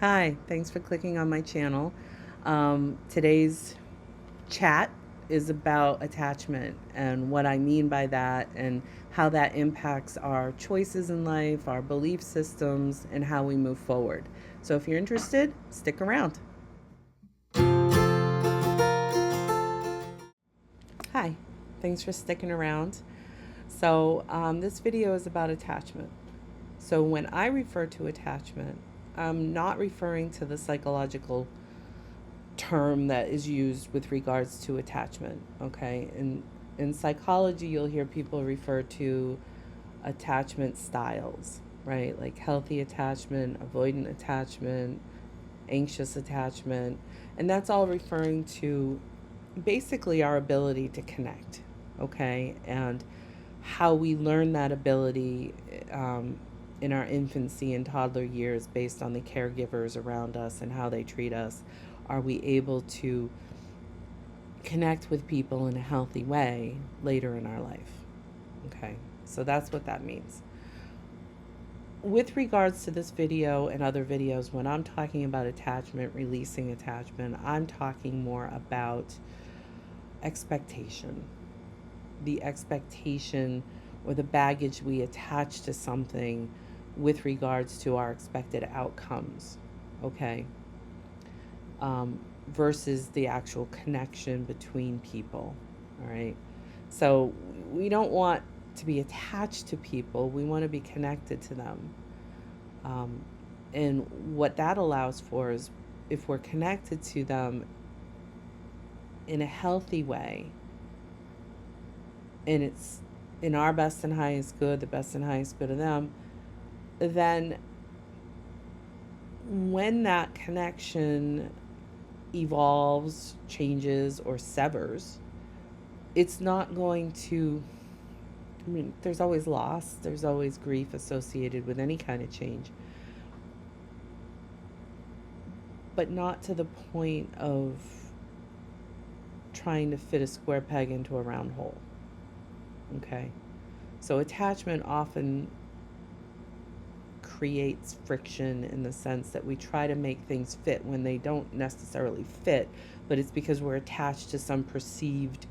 Hi, thanks for clicking on my channel. Today's chat is about attachment and what I mean by that, and how that impacts our choices in life, our belief systems, and how we move forward. So if you're interested, stick around. Hi, thanks for sticking around. This video is about attachment. So when I refer to attachment, I'm not referring to the psychological term that is used with regards to attachment. Okay, in psychology, you'll hear people refer to attachment styles, right? Like healthy attachment, avoidant attachment, anxious attachment, and that's all referring to basically our ability to connect. Okay, and how we learn that ability in our infancy and toddler years based on the caregivers around us and how they treat us. Are we able to connect with people in a healthy way later in our life? Okay, so that's what that means. With regards to this video and other videos, when I'm talking about attachment, releasing attachment, I'm talking more about expectation. The expectation or the baggage we attach to something with regards to our expected outcomes, okay? Versus the actual connection between people, all right? So we don't want to be attached to people, we want to be connected to them. And what that allows for is, if we're connected to them in a healthy way, and it's in our best and highest good, the best and highest good of them, then when that connection evolves, changes, or severs, it's not going to, I mean, there's always loss, there's always grief associated with any kind of change, but not to the point of trying to fit a square peg into a round hole. Okay? So attachment often creates friction in the sense that we try to make things fit when they don't necessarily fit, but it's because we're attached to some perceived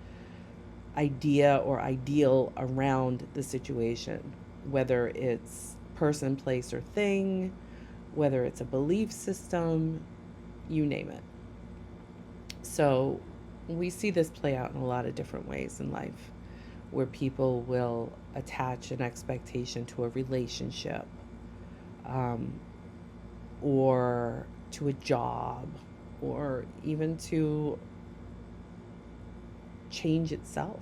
idea or ideal around the situation, whether it's person, place, or thing, whether it's a belief system, you name it. So we see this play out in a lot of different ways in life, where people will attach an expectation to a relationship, or to a job, or even to change itself.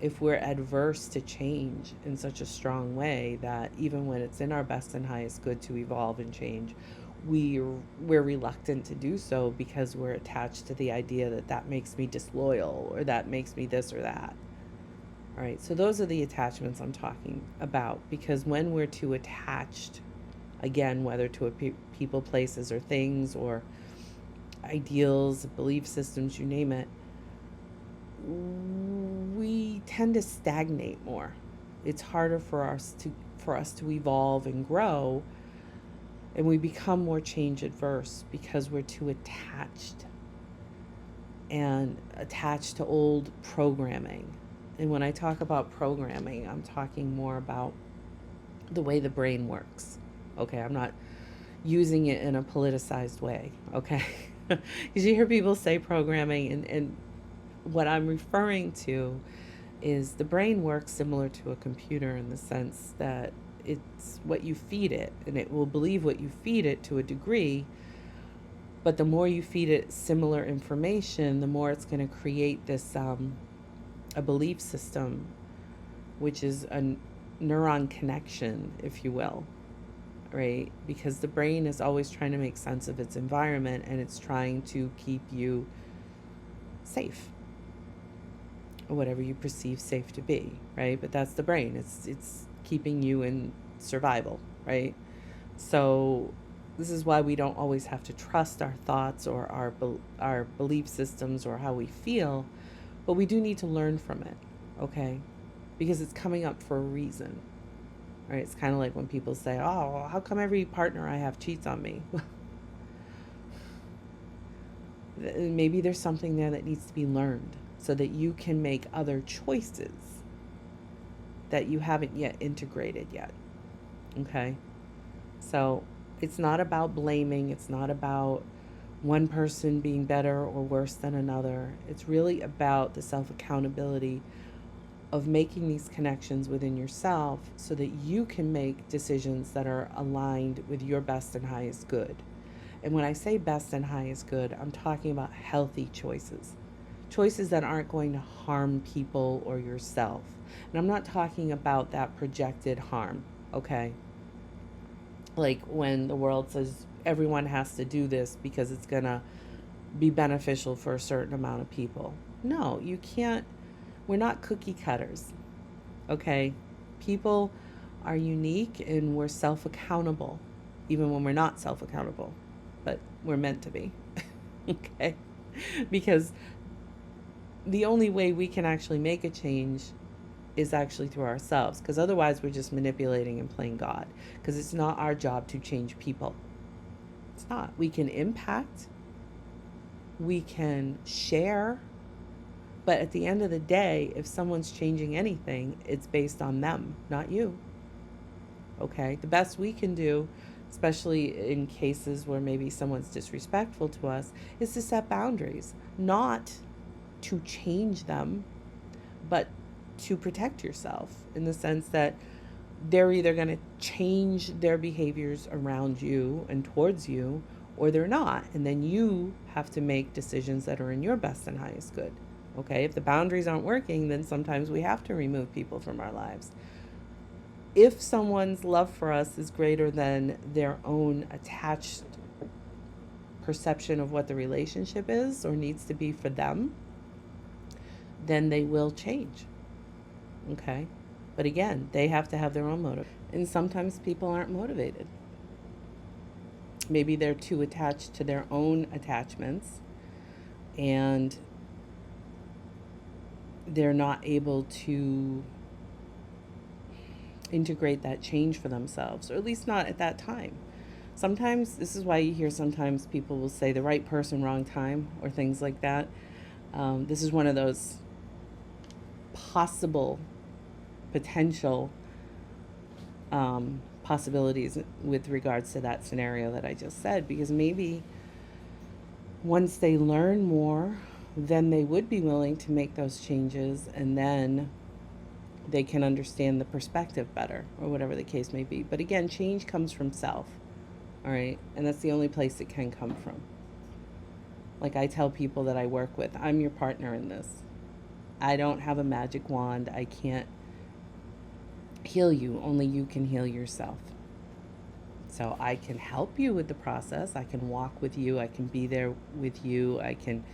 If we're adverse to change in such a strong way that even when it's in our best and highest good to evolve and change, we're reluctant to do so because we're attached to the idea that that makes me disloyal, or that makes me this or that. All right, so those are the attachments I'm talking about, because when we're too attached, again, whether to people, places, or things, or ideals, belief systems, you name it, we tend to stagnate more. It's harder for us to evolve and grow, and we become more change adverse because we're too attached to old programming. And when I talk about programming, I'm talking more about the way the brain works. Okay, I'm not using it in a politicized way, okay? Because you hear people say programming, and what I'm referring to is the brain works similar to a computer in the sense that it's what you feed it, and it will believe what you feed it to a degree. But the more you feed it similar information, the more it's going to create this a belief system, which is a neuron connection, if you will, right? Because the brain is always trying to make sense of its environment, and it's trying to keep you safe, or whatever you perceive safe to be, right? But that's the brain. It's keeping you in survival, right? So this is why we don't always have to trust our thoughts or our belief systems or how we feel, but we do need to learn from it, okay? Because it's coming up for a reason. Right? It's kind of like when people say, "Oh, how come every partner I have cheats on me?" Maybe there's something there that needs to be learned so that you can make other choices that you haven't yet integrated yet. Okay? So it's not about blaming, it's not about one person being better or worse than another. It's really about the self accountability of making these connections within yourself so that you can make decisions that are aligned with your best and highest good. And when I say best and highest good, I'm talking about healthy choices. Choices that aren't going to harm people or yourself. And I'm not talking about that projected harm, okay? Like when the world says everyone has to do this because it's going to be beneficial for a certain amount of people. No, you can't. We're not cookie cutters, okay? People are unique and we're self accountable, even when we're not self accountable, but we're meant to be, okay? Because the only way we can actually make a change is actually through ourselves, because otherwise we're just manipulating and playing God, because it's not our job to change people. It's not. We can impact, we can share, but at the end of the day, if someone's changing anything, it's based on them, not you. Okay? The best we can do, especially in cases where maybe someone's disrespectful to us, is to set boundaries, not to change them, but to protect yourself, in the sense that they're either going to change their behaviors around you and towards you, or they're not. And then you have to make decisions that are in your best and highest good. Okay? If the boundaries aren't working, then sometimes we have to remove people from our lives. If someone's love for us is greater than their own attached perception of what the relationship is or needs to be for them, then they will change. Okay? But again, they have to have their own motive. And sometimes people aren't motivated. Maybe they're too attached to their own attachments and they're not able to integrate that change for themselves, or at least not at that time. Sometimes, this is why you hear sometimes people will say the right person, wrong time, or things like that. This is one of those possible, potential possibilities with regards to that scenario that I just said, because maybe once they learn more, then they would be willing to make those changes, and then they can understand the perspective better, or whatever the case may be. But again, change comes from self, all right? And that's the only place it can come from. Like I tell people that I work with, I'm your partner in this. I don't have a magic wand. I can't heal you. Only you can heal yourself. So I can help you with the process. I can walk with you. I can be there with you. I can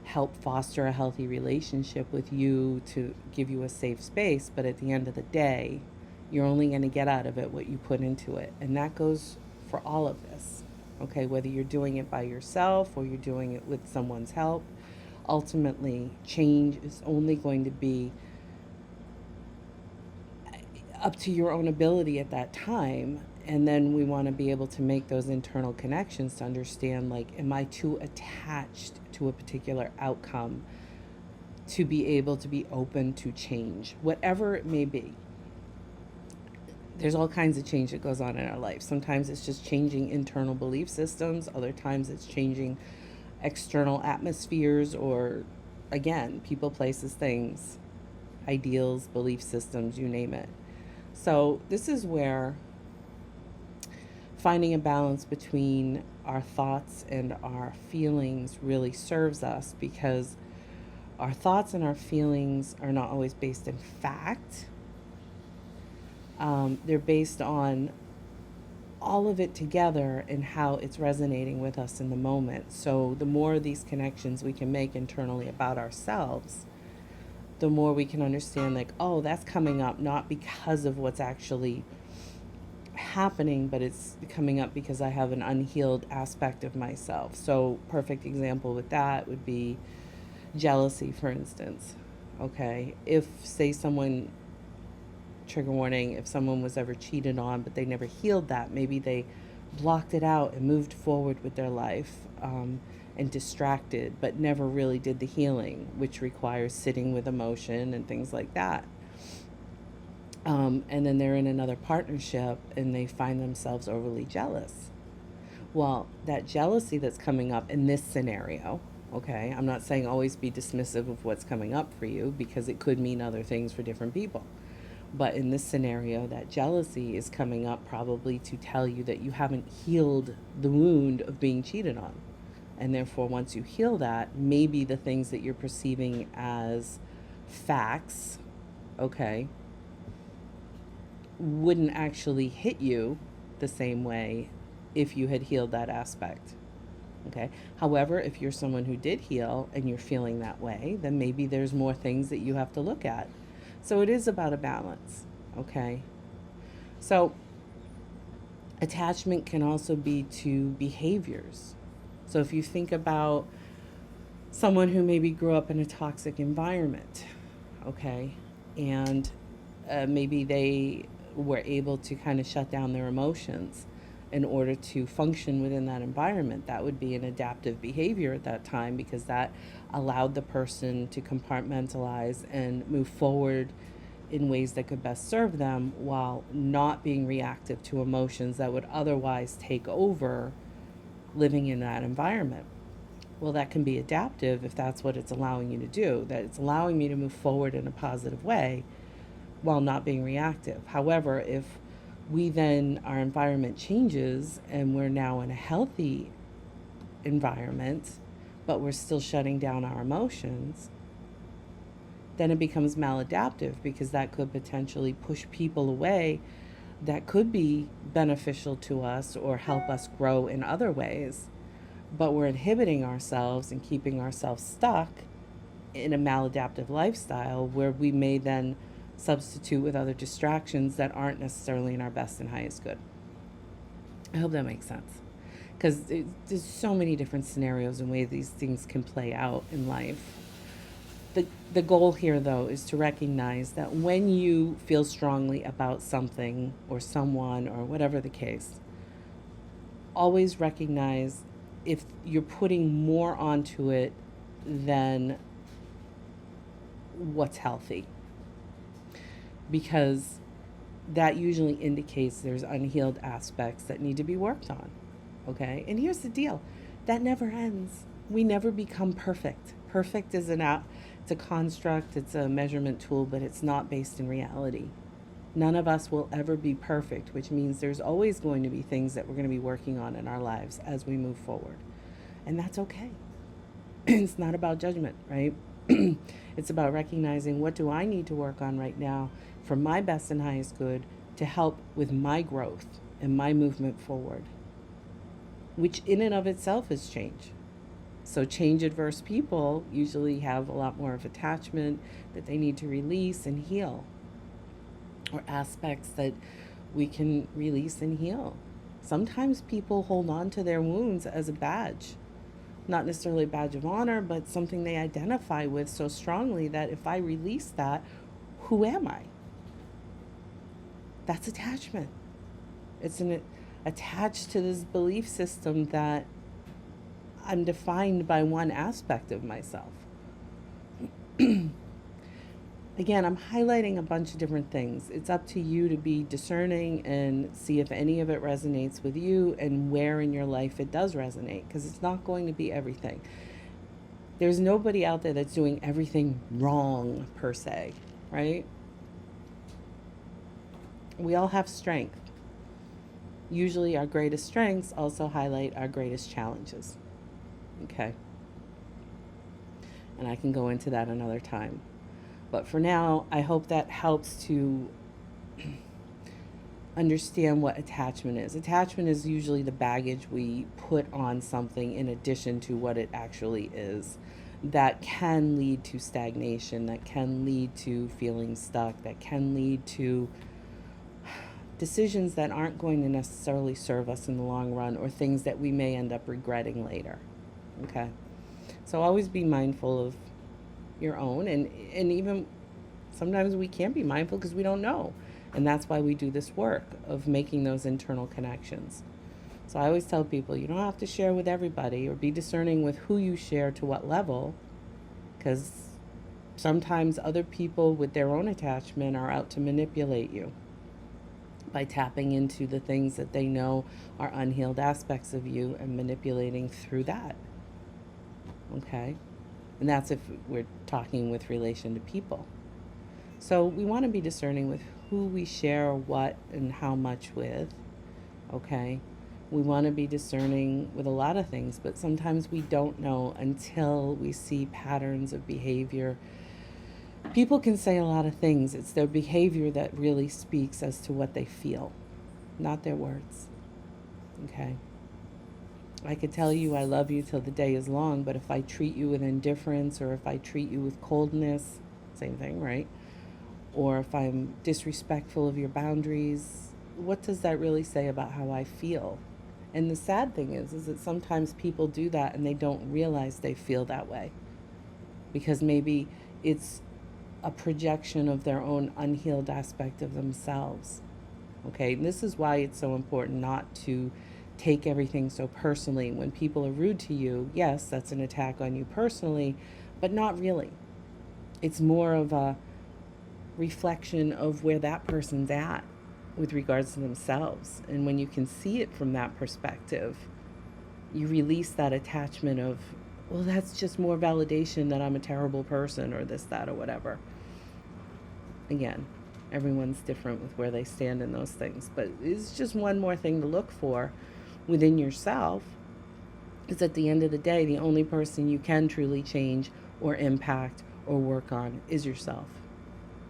help foster a healthy relationship with you to give you a safe space. But at the end of the day, you're only going to get out of it what you put into it. And that goes for all of this. Okay, whether you're doing it by yourself or you're doing it with someone's help, ultimately change is only going to be up to your own ability at that time. And then we want to be able to make those internal connections to understand, like, am I too attached to a particular outcome to be able to be open to change, whatever it may be. There's all kinds of change that goes on in our life. Sometimes it's just changing internal belief systems. Other times it's changing external atmospheres, or again, people, places, things, ideals, belief systems, you name it. So this is where finding a balance between our thoughts and our feelings really serves us, because our thoughts and our feelings are not always based in fact. They're based on all of it together and how it's resonating with us in the moment. So the more of these connections we can make internally about ourselves, the more we can understand, like, oh, that's coming up not because of what's actually happening, but it's coming up because I have an unhealed aspect of myself. So perfect example with that would be jealousy, for instance. Okay, if say someone trigger warning, if someone was ever cheated on but they never healed that, maybe they blocked it out and moved forward with their life, and distracted, but never really did the healing, which requires sitting with emotion and things like that. And then they're in another partnership and they find themselves overly jealous. Well, that jealousy that's coming up in this scenario, okay, I'm not saying always be dismissive of what's coming up for you, because it could mean other things for different people. But in this scenario, that jealousy is coming up probably to tell you that you haven't healed the wound of being cheated on. And therefore, once you heal that, maybe the things that you're perceiving as facts, okay, wouldn't actually hit you the same way if you had healed that aspect. Okay. However, if you're someone who did heal and you're feeling that way, then maybe there's more things that you have to look at. So it is about a balance. Okay. So attachment can also be to behaviors. So if you think about someone who maybe grew up in a toxic environment, okay, and maybe they were able to kind of shut down their emotions in order to function within that environment, that would be an adaptive behavior at that time, because that allowed the person to compartmentalize and move forward in ways that could best serve them while not being reactive to emotions that would otherwise take over living in that environment. Well, that can be adaptive if that's what it's allowing you to do, that it's allowing me to move forward in a positive way while not being reactive. However, if our environment changes and we're now in a healthy environment, but we're still shutting down our emotions, then it becomes maladaptive, because that could potentially push people away that could be beneficial to us or help us grow in other ways. But we're inhibiting ourselves and keeping ourselves stuck in a maladaptive lifestyle where we may then substitute with other distractions that aren't necessarily in our best and highest good. I hope that makes sense, because there's so many different scenarios and ways these things can play out in life. The goal here, though, is to recognize that when you feel strongly about something or someone or whatever the case, always recognize if you're putting more onto it than what's healthy, because that usually indicates there's unhealed aspects that need to be worked on. Okay? And here's the deal. That never ends. We never become perfect. Perfect is it's a construct, it's a measurement tool, but it's not based in reality. None of us will ever be perfect, which means there's always going to be things that we're going to be working on in our lives as we move forward. And that's okay. It's not about judgment, right? It's about recognizing, what do I need to work on right now for my best and highest good to help with my growth and my movement forward, which in and of itself is change. So change adverse people usually have a lot more of attachment that they need to release and heal, or aspects that we can release and heal. Sometimes people hold on to their wounds as a badge, not necessarily a badge of honor, but something they identify with so strongly that if I release that, who am I? That's attachment. It's attached to this belief system that I'm defined by one aspect of myself. Again, I'm highlighting a bunch of different things. It's up to you to be discerning and see if any of it resonates with you and where in your life it does resonate, because it's not going to be everything. There's nobody out there that's doing everything wrong per se, right? We all have strength. Usually our greatest strengths also highlight our greatest challenges. Okay? And I can go into that another time. But for now, I hope that helps to understand what attachment is. Attachment is usually the baggage we put on something in addition to what it actually is, that can lead to stagnation, that can lead to feeling stuck, that can lead to decisions that aren't going to necessarily serve us in the long run, or things that we may end up regretting later. Okay? So always be mindful of your own, and even sometimes we can't be mindful because we don't know. And that's why we do this work of making those internal connections. So I always tell people, you don't have to share with everybody, or be discerning with who you share to what level, because sometimes other people with their own attachment are out to manipulate you by tapping into the things that they know are unhealed aspects of you and manipulating through that. Okay? And that's if we're talking with relation to people. So we want to be discerning with who we share what and how much with. Okay? We want to be discerning with a lot of things, but sometimes we don't know until we see patterns of behavior. People can say a lot of things. It's their behavior that really speaks as to what they feel, not their words. Okay? I could tell you I love you till the day is long, but if I treat you with indifference, or if I treat you with coldness, same thing, right? Or if I'm disrespectful of your boundaries, what does that really say about how I feel? And the sad thing is that sometimes people do that and they don't realize they feel that way, because maybe it's a projection of their own unhealed aspect of themselves. Okay, and this is why it's so important not to take everything so personally. When people are rude to you, yes, that's an attack on you personally, but not really. It's more of a reflection of where that person's at with regards to themselves. And when you can see it from that perspective, you release that attachment of, well, that's just more validation that I'm a terrible person, or this, that, or whatever. Again, everyone's different with where they stand in those things, but it's just one more thing to look for within yourself. Is at the end of the day, the only person you can truly change or impact or work on is yourself.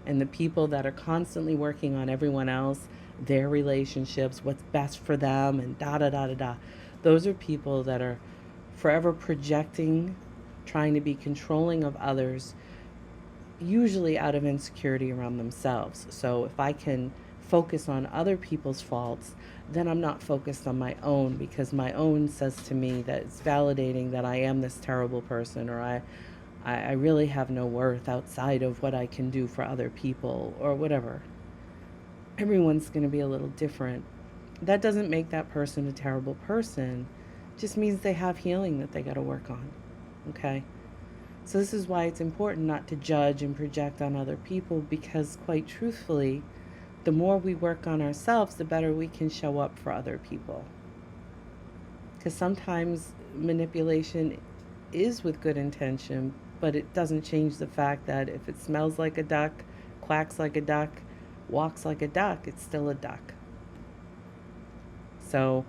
And the people that are constantly working on everyone else, their relationships, what's best for them, and da da da da da, those are people that are forever projecting, trying to be controlling of others, usually out of insecurity around themselves. So if I can focus on other people's faults, then I'm not focused on my own, because my own says to me that it's validating that I am this terrible person, or I really have no worth outside of what I can do for other people, or whatever. Everyone's going to be a little different. That doesn't make that person a terrible person. It just means they have healing that they got to work on. Okay? So this is why it's important not to judge and project on other people, because quite truthfully, the more we work on ourselves, the better we can show up for other people. Because sometimes manipulation is with good intention, but it doesn't change the fact that if it smells like a duck, quacks like a duck, walks like a duck, it's still a duck. So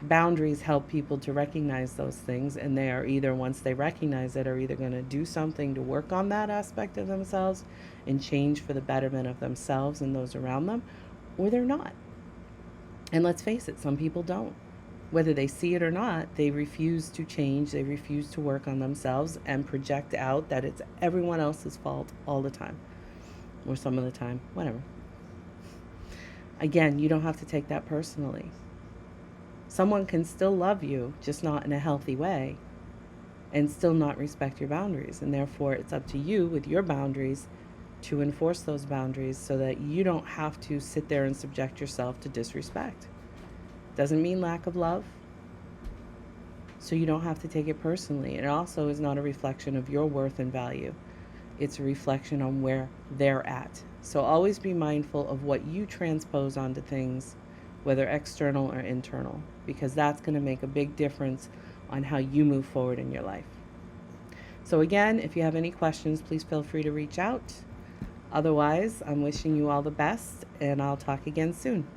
boundaries help people to recognize those things, and they are either, once they recognize it, are either going to do something to work on that aspect of themselves and change for the betterment of themselves and those around them, or they're not. And let's face it, some people don't. Whether they see it or not, they refuse to change, they refuse to work on themselves, and project out that it's everyone else's fault all the time, or some of the time, whatever. Again, you don't have to take that personally. Someone can still love you, just not in a healthy way, and still not respect your boundaries. And therefore, it's up to you with your boundaries to enforce those boundaries so that you don't have to sit there and subject yourself to disrespect. Doesn't mean lack of love. So you don't have to take it personally. It also is not a reflection of your worth and value. It's a reflection on where they're at. So always be mindful of what you transpose onto things, whether external or internal, because that's going to make a big difference on how you move forward in your life. So again, if you have any questions, please feel free to reach out. Otherwise, I'm wishing you all the best, and I'll talk again soon.